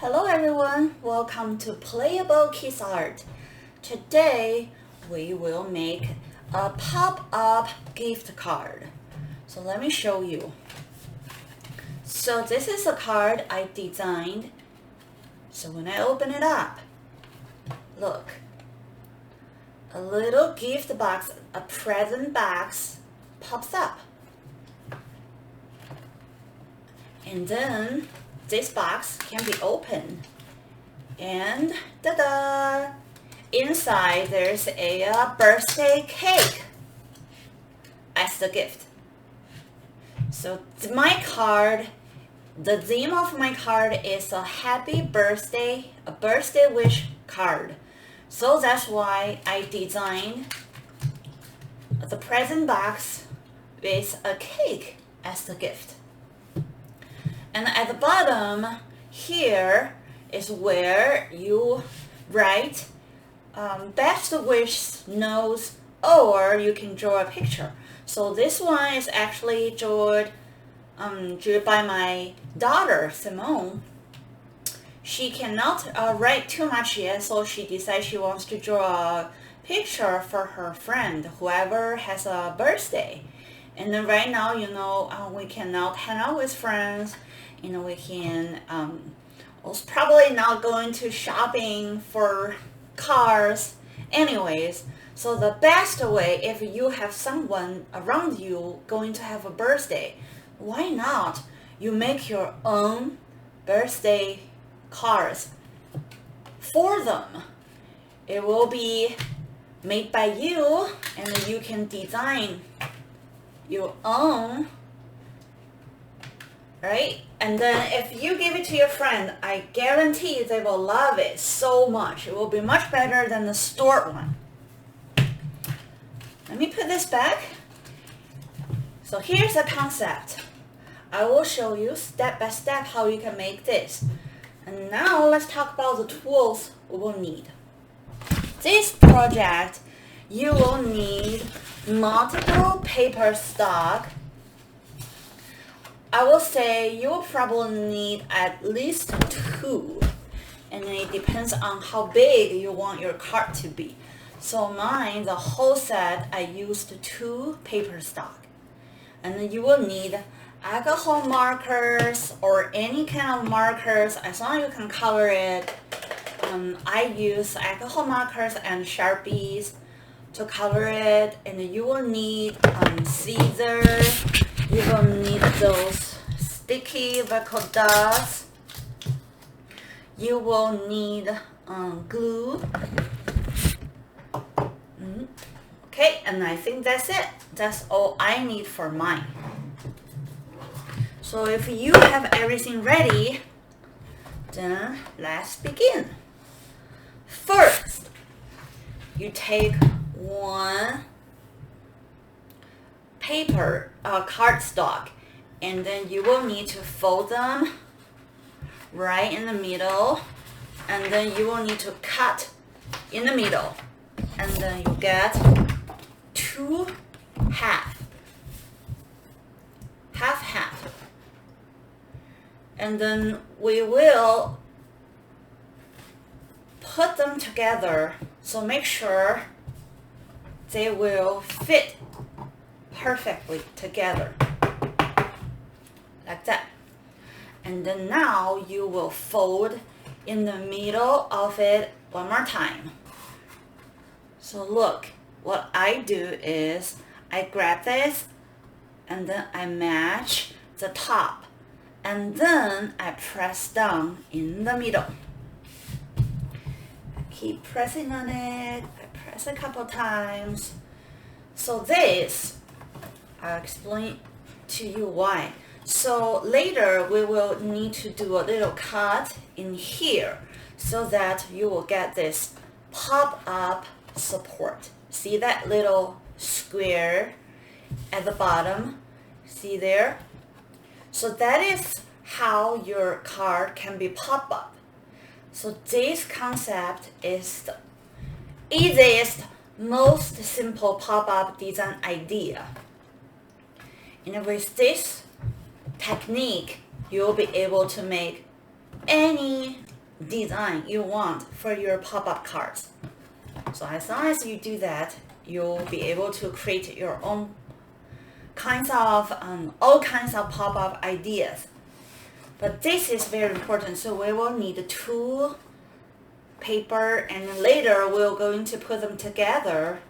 Hello everyone, welcome to Playable Kids Art. Today we will make a pop-up gift card. So let me show you. So this is a card I designed. So when I open it up, look, a little gift box, a present box pops up. And then this box can be opened, and ta-da! Inside there's a birthday cake as the gift. So my card, the theme of my card is a happy birthday, a birthday wish card. So that's why I designed the present box with a cake as the gift. And at the bottom here is where you write best wish notes, or you can draw a picture. So this one is actually drew by my daughter Simone. She cannot write too much yet, so she decided she wants to draw a picture for her friend, whoever has a birthday. And then right now, we cannot hang out with friends. We can also probably not going to shopping for cars. Anyways, so the best way, if you have someone around you going to have a birthday, why not you make your own birthday cards for them? It will be made by you, and you can design your own, right? And then if you give it to your friend, I guarantee they will love it so much. It will be much better than the store one. Let me put this back. So here's the concept. I will show you step by step how you can make this. And now let's talk about the tools we will need. This project, you will need multiple paper stock. I will say you will probably need at least 2, and it depends on how big you want your card to be. So mine, the whole set, I used 2 paper stock. And then you will need alcohol markers or any kind of markers, as long as you can color it. I use alcohol markers and Sharpies to color it, and you will need scissors. You will need those sticky Velcro dots. You will need glue. Okay, and I think that's it. That's all I need for mine. So if you have everything ready, then let's begin. First, you take one paper cardstock, and then you will need to fold them right in the middle, and then you will need to cut in the middle, and then you get 2 half, and then we will put them together, so make sure they will fit perfectly together like that. And then now you will fold in the middle of it one more time. So look, what I do is I grab this, and then I match the top, and then I press down in the middle. I keep pressing on it. I press a couple times. So this, I'll explain to you why. So later we will need to do a little cut in here so that you will get this pop-up support. See that little square at the bottom? See there? So that is how your card can be pop-up. So this concept is the easiest, most simple pop-up design idea. And with this technique, you'll be able to make any design you want for your pop-up cards. So as long as you do that, you'll be able to create your own kinds of all kinds of pop-up ideas. But this is very important, so we will need 2 paper, and later we're going to put them together.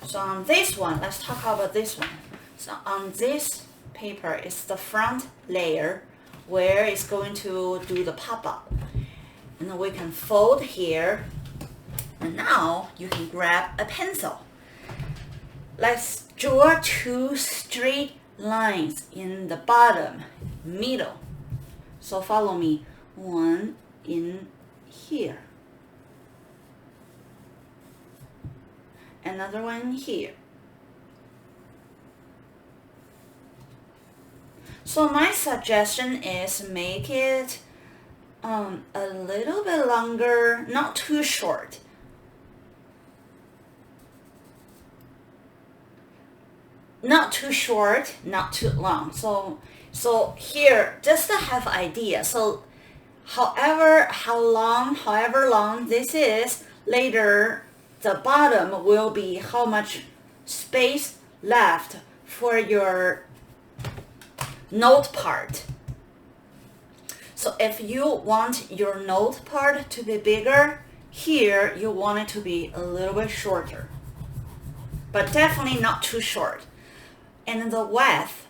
So on this one, let's talk about this one. So on this paper is the front layer where it's going to do the pop-up. And then we can fold here. And now you can grab a pencil. Let's draw 2 straight lines in the bottom, middle. So follow me. One in here. Another one here. So my suggestion is make it a little bit longer, not too short. Not too short, not too long. So here, just to have idea. So however long this is, later the bottom will be how much space left for your note part. So if you want your note part to be bigger, here you want it to be a little bit shorter, but definitely not too short. And the width,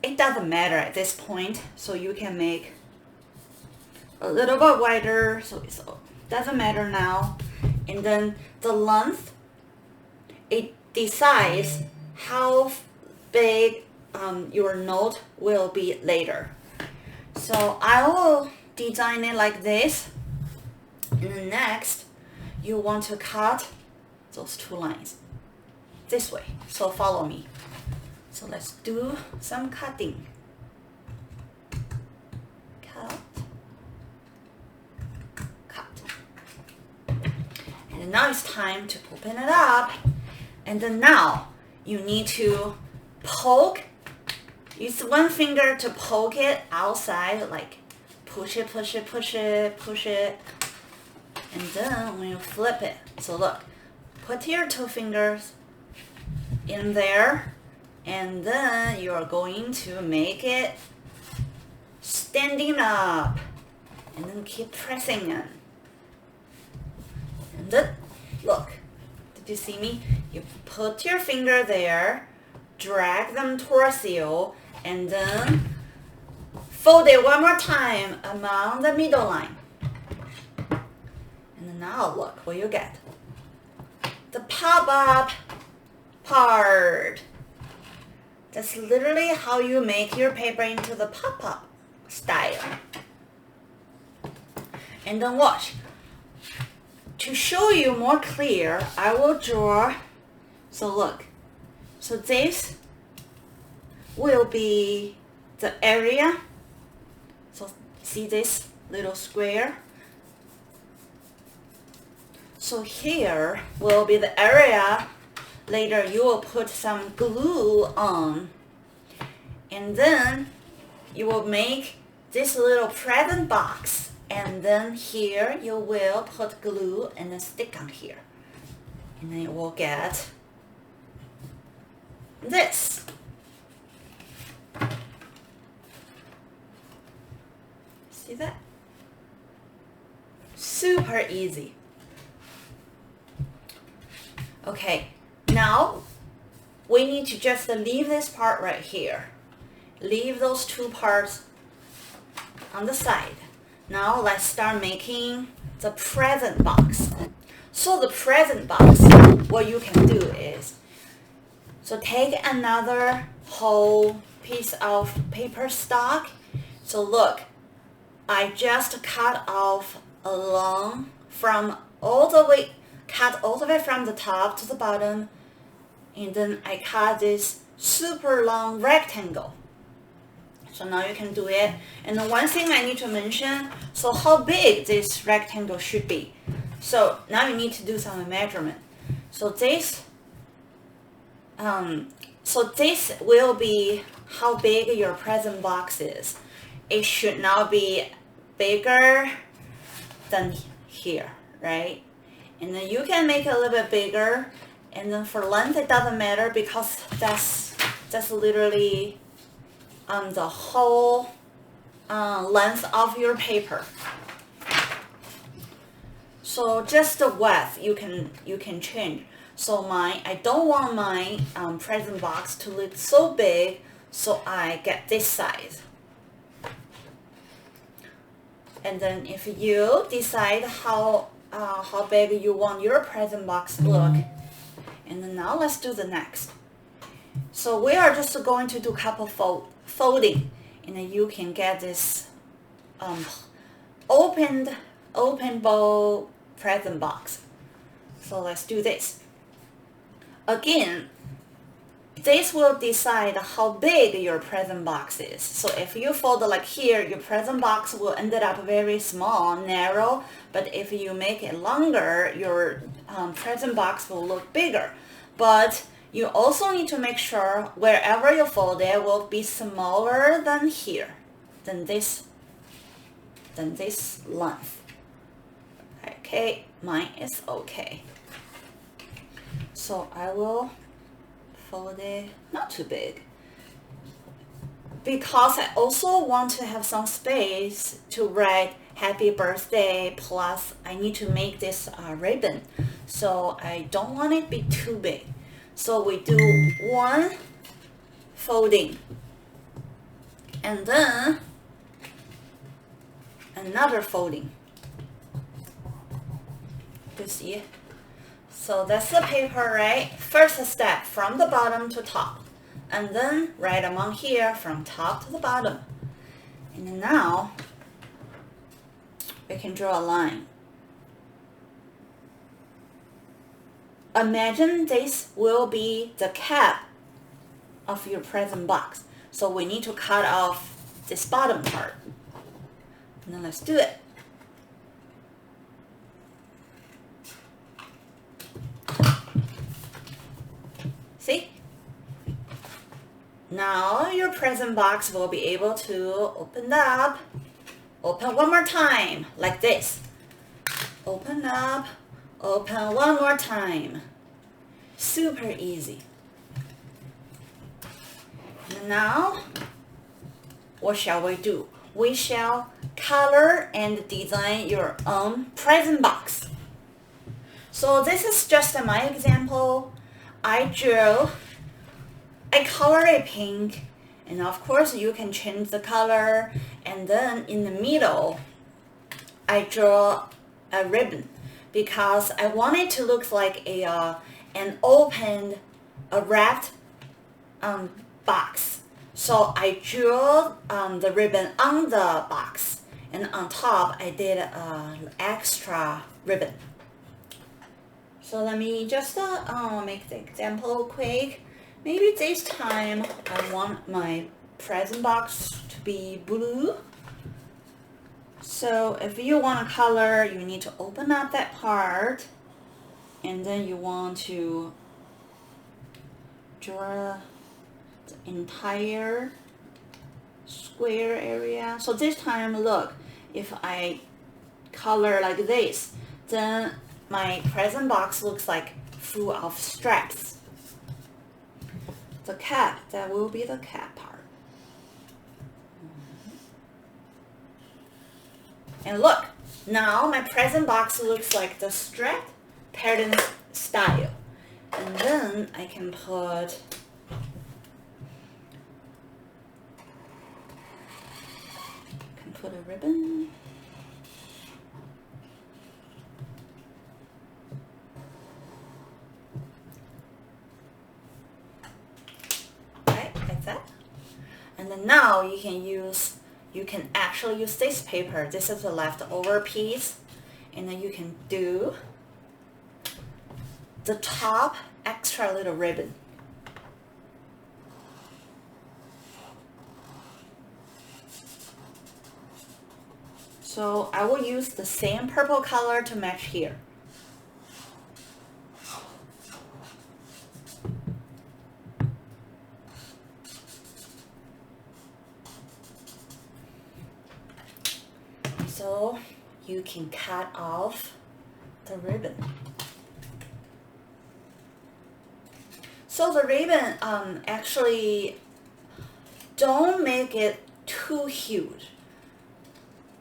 it doesn't matter at this point, so you can make a little bit wider, so it doesn't matter now. And then the length, it decides how big your note will be later. So I will design it like this. And then next, you want to cut those 2 lines this way. So follow me. So let's do some cutting. Cut. And now it's time to open it up. And then now you need to poke. Use one finger to poke it outside, like push it, push it, push it, push it. And then when you flip it, so look, put your 2 fingers in there, and then you're going to make it standing up, and then keep pressing it. And then, look, did you see me? You put your finger there, drag them towards you, and then fold it one more time along the middle line. And now look what you get. The pop-up part. That's literally how you make your paper into the pop-up style. And then watch. To show you more clear, I will draw. So look. So this will be the area. So see this little square? So here will be the area. Later you will put some glue on. And then you will make this little present box. And then here you will put glue and then stick on here. And then you will get this. See that? Super easy. Okay, now we need to just leave this part right here. Leave those 2 parts on the side. Now let's start making the present box. So the present box, what you can do is, so take another whole piece of paper stock. So look, I just cut off along from all the way, cut all the way from the top to the bottom, and then I cut this super long rectangle. So now you can do it. And the one thing I need to mention, so how big this rectangle should be. So now you need to do some measurement. So this will be how big your present box is. It should not be bigger than here, right? And then you can make it a little bit bigger, and then for length it doesn't matter because that's literally the whole length of your paper. So just the width you can change. So I don't want my present box to look so big, so I get this size. And then if you decide how big you want your present box to look, and then now let's do the next. So we are just going to do a couple folding, and then you can get this open bowl present box. So let's do this. Again, this will decide how big your present box is. So if you fold it like here, your present box will end up very small, narrow. But if you make it longer, your present box will look bigger. But you also need to make sure wherever you fold it will be smaller than here, than this length. Okay, mine is okay. So I will fold it not too big, because I also want to have some space to write happy birthday, plus I need to make this ribbon, so I don't want it to be too big. So we do one folding and then another folding. You see? So that's the paper, right? First step, from the bottom to top, and then right among here from top to the bottom. And then now we can draw a line. Imagine this will be the cap of your present box. So we need to cut off this bottom part. And then let's do it. See? Now your present box will be able to open up. Open one more time, like this. Open up, open one more time. Super easy. And now, what shall we do? We shall color and design your own present box. So this is just my example. I color it pink, and of course you can change the color, and then in the middle I draw a ribbon because I want it to look like an open, wrapped box. So I drew the ribbon on the box, and on top I did an extra ribbon. So let me just make the example quick. Maybe this time I want my present box to be blue. So if you want a color, you need to open up that part, and then you want to draw the entire square area. So this time, look, if I color like this, then my present box looks like full of straps. The cap, that will be the cap part. And look, now my present box looks like the strap pattern style. And then I can put a ribbon. Like that. And then now you can actually use this paper. This is the leftover piece, and then you can do the top extra little ribbon. So I will use the same purple color to match here. So you can cut off the ribbon. So the ribbon, actually, don't make it too huge.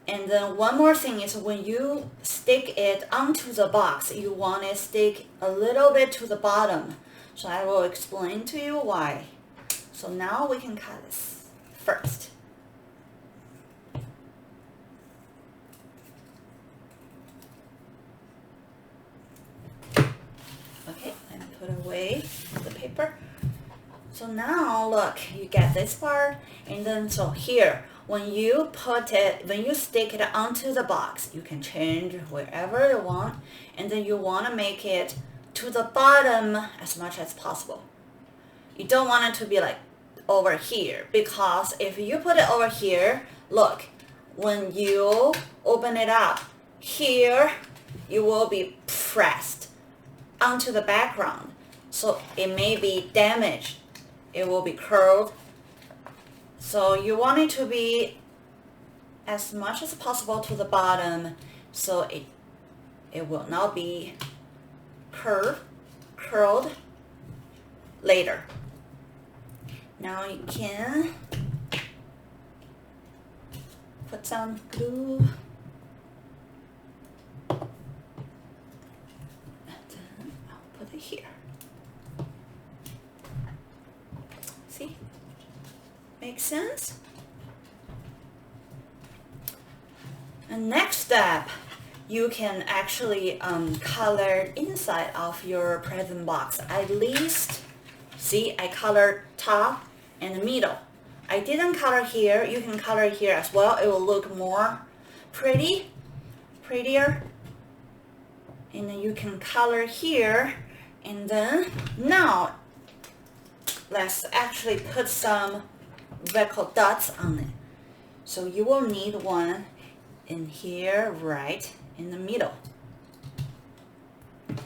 And then one more thing is when you stick it onto the box, you want to stick a little bit to the bottom. So I will explain to you why. So now we can cut this first. Okay, let me put away the paper. So now look, you get this part, and then so here, when you stick it onto the box, you can change wherever you want, and then you want to make it to the bottom as much as possible. You don't want it to be like over here, because if you put it over here, look, when you open it up, here you will be pressed onto the background, so it may be damaged. It will be curled. So you want it to be as much as possible to the bottom, so it will not be curled later. Now you can put some glue. And then I'll put it here. See? Makes sense? And next step, you can actually color inside of your present box. At least, see, I colored top and the middle. I didn't color here. You can color here as well. It will look more prettier. And then you can color here. And then now, let's actually put some vertical dots on it. So you will need one in here, right in the middle.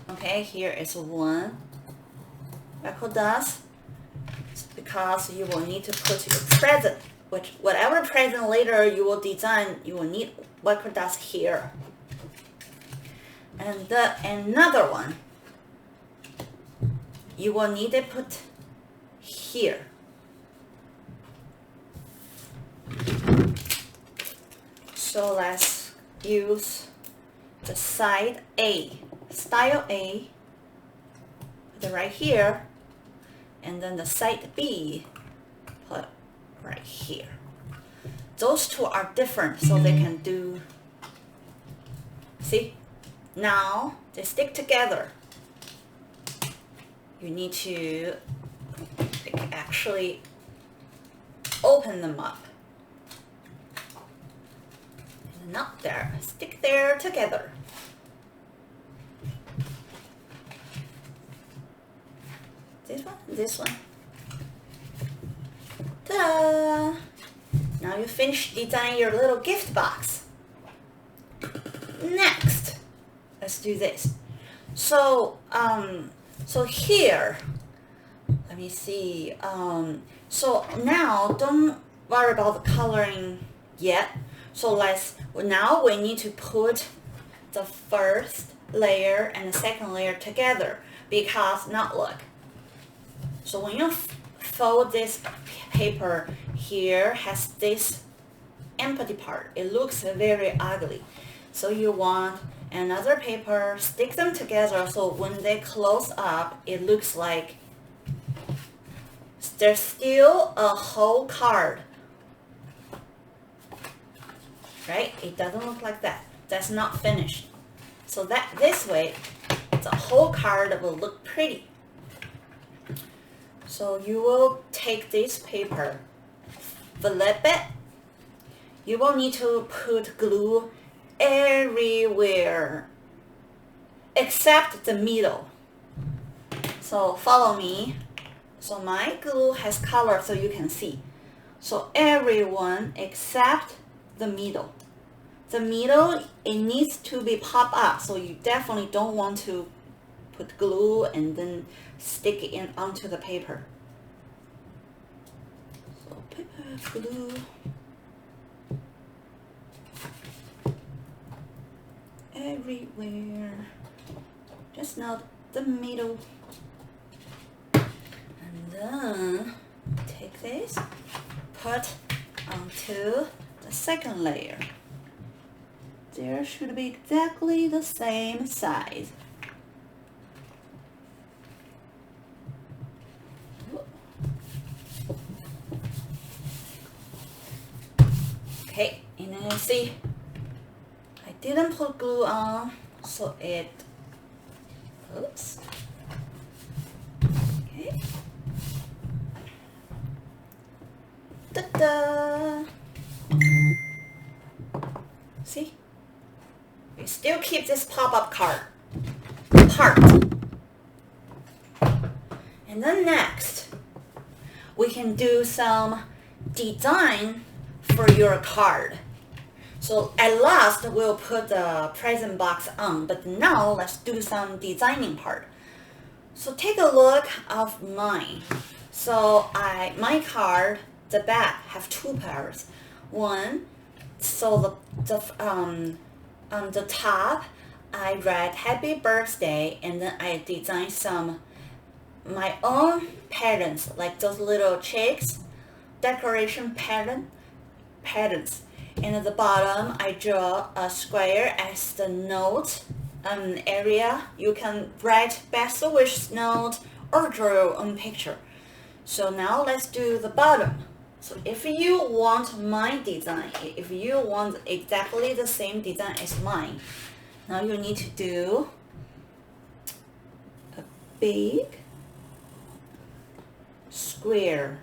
Okay, here is one vertical dot, because you will need to put your present, whatever present later you will design, you will need vertical dots here. And another one, you will need to put here. So let's use the side A, style A, put it right here, and then the side B, put right here. Those two are different, so they can do, see? Now they stick together. You need to actually open them up. And not there, stick there together. This one. Ta-da! Now you finish designing your little gift box. Next, let's do this. So, so here, let me see. So now don't worry about the coloring yet. So now we need to put the first layer and the second layer together, because now look. So when you fold this paper, here has this empty part. It looks very ugly. So you want another paper, stick them together, so when they close up, it looks like there's still a whole card. Right? It doesn't look like that. That's not finished. So that this way, the whole card will look pretty. So you will take this paper, flip it. You will need to put glue everywhere except the middle. So follow me. So my glue has color, so you can see. So everyone except the middle. The middle, it needs to be pop up, so you definitely don't want to put glue and then stick it in onto the paper. So paper, glue. everywhere, just not the middle. And then take this, put onto the second layer. There should be exactly the same size. Okay, and then you see I didn't put glue on, so it, oops, okay, ta-da! See, we still keep this pop-up card part. And then next, we can do some design for your card. So at last we'll put the present box on, but now let's do some designing part. So take a look of mine. So my card, the back have two parts. One, so on the top I write happy birthday, and then I design some my own patterns, like those little chicks, decoration patterns. And at the bottom, I draw a square as the note area. You can write best wishes note or draw your own picture. So now let's do the bottom. So if you want my design, if you want exactly the same design as mine, now you need to do a big square.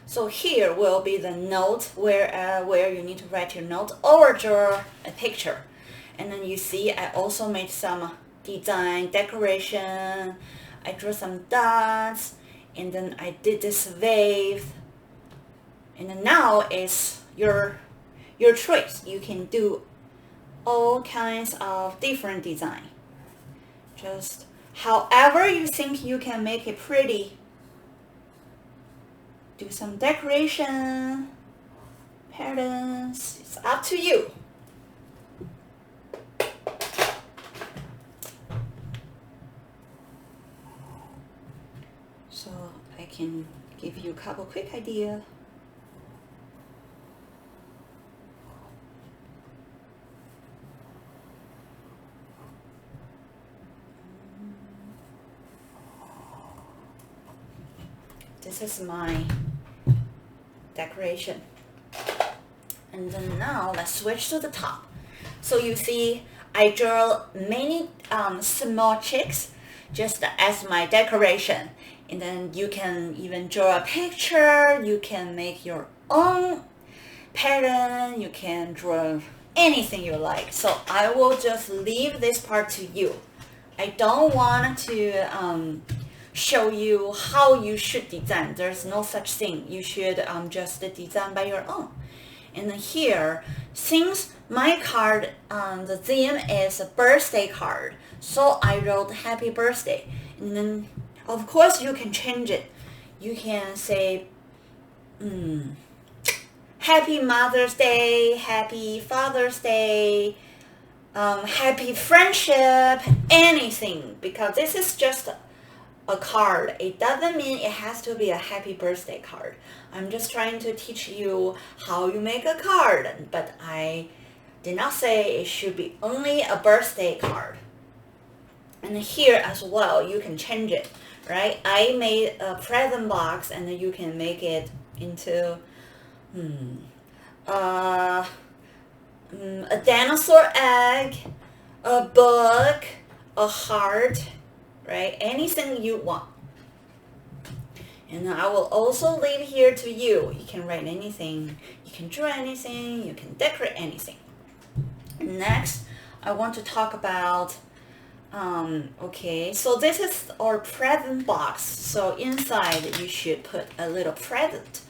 So here will be the note where you need to write your note or draw a picture. And then you see I also made some design, decoration. I drew some dots, and then I did this wave. And then now it's your choice. You can do all kinds of different design. Just however you think you can make it pretty. Do some decoration, patterns, it's up to you. So I can give you a couple quick ideas. This is my decoration. And then now let's switch to the top. So you see I draw many small chicks just as my decoration. And then you can even draw a picture, you can make your own pattern, you can draw anything you like. So I will just leave this part to you. I don't want to show you how you should design. There's no such thing. You should just design by your own. And then here, since my card, the theme is a birthday card, so I wrote happy birthday. And then of course you can change it. You can say happy Mother's Day, happy Father's Day, happy friendship, anything, because this is just a card. It doesn't mean it has to be a happy birthday card. I'm just trying to teach you how you make a card, but I did not say it should be only a birthday card. And here as well, you can change it, right? I made a present box, and then you can make it into a dinosaur egg, a book, a heart, right? Anything you want. And I will also leave here to you. You can write anything, you can draw anything, you can decorate anything. Next, I want to talk about, okay, so this is our present box. So inside you should put a little present.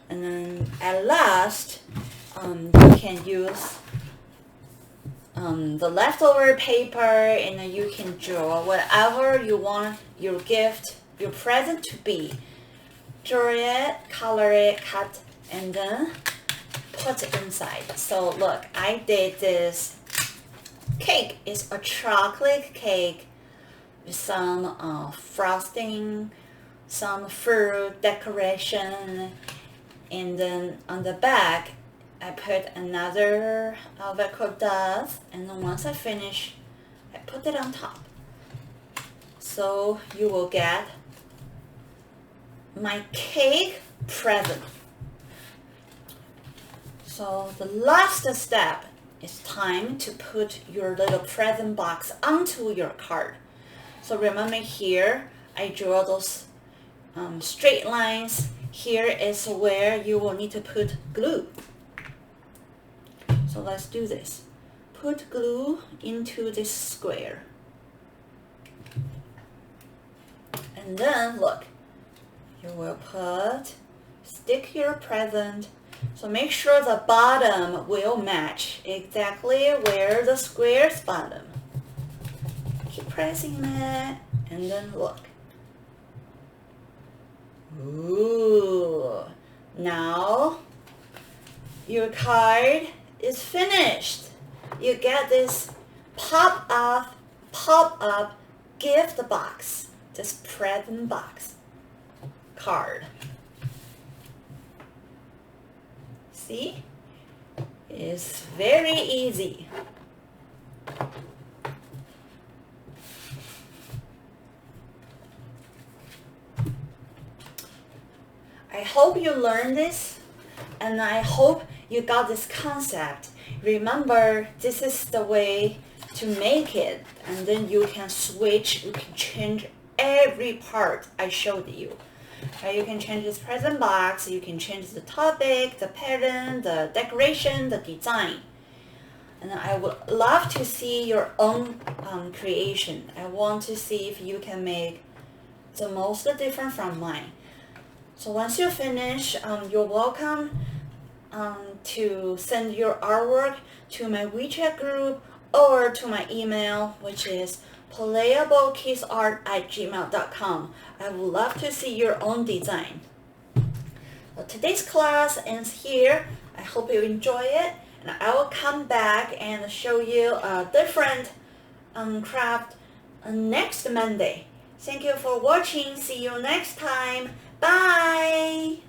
And then at last, you can use the leftover paper, and then you can draw whatever you want your gift, your present to be. Draw it, color it, cut, and then put it inside. So look, I did this cake. It's a chocolate cake with some frosting, some fruit decoration, and then on the back I put another Velcro dust, and then once I finish, I put it on top. So you will get my cake present. So the last step is time to put your little present box onto your card. So remember here, I draw those straight lines. Here is where you will need to put glue. So let's do this. Put glue into this square. And then look, you will stick your present. So make sure the bottom will match exactly where the square's bottom. Keep pressing it, and then look. Ooh, now your card is finished. You get this pop-up gift box, this present box card. See? It's very easy. I hope you learned this, and I hope you got this concept. Remember, this is the way to make it, and then you can switch, you can change every part I showed you. You can change this present box, you can change the topic, the pattern, the decoration, the design. And I would love to see your own creation. I want to see if you can make the most different from mine. So once you finish, you're welcome to send your artwork to my WeChat group or to my email, which is playablekidsart@gmail.com. I would love to see your own design. Well, today's class ends here. I hope you enjoy it, and I will come back and show you a different craft next Monday. Thank you for watching. See you next time. Bye.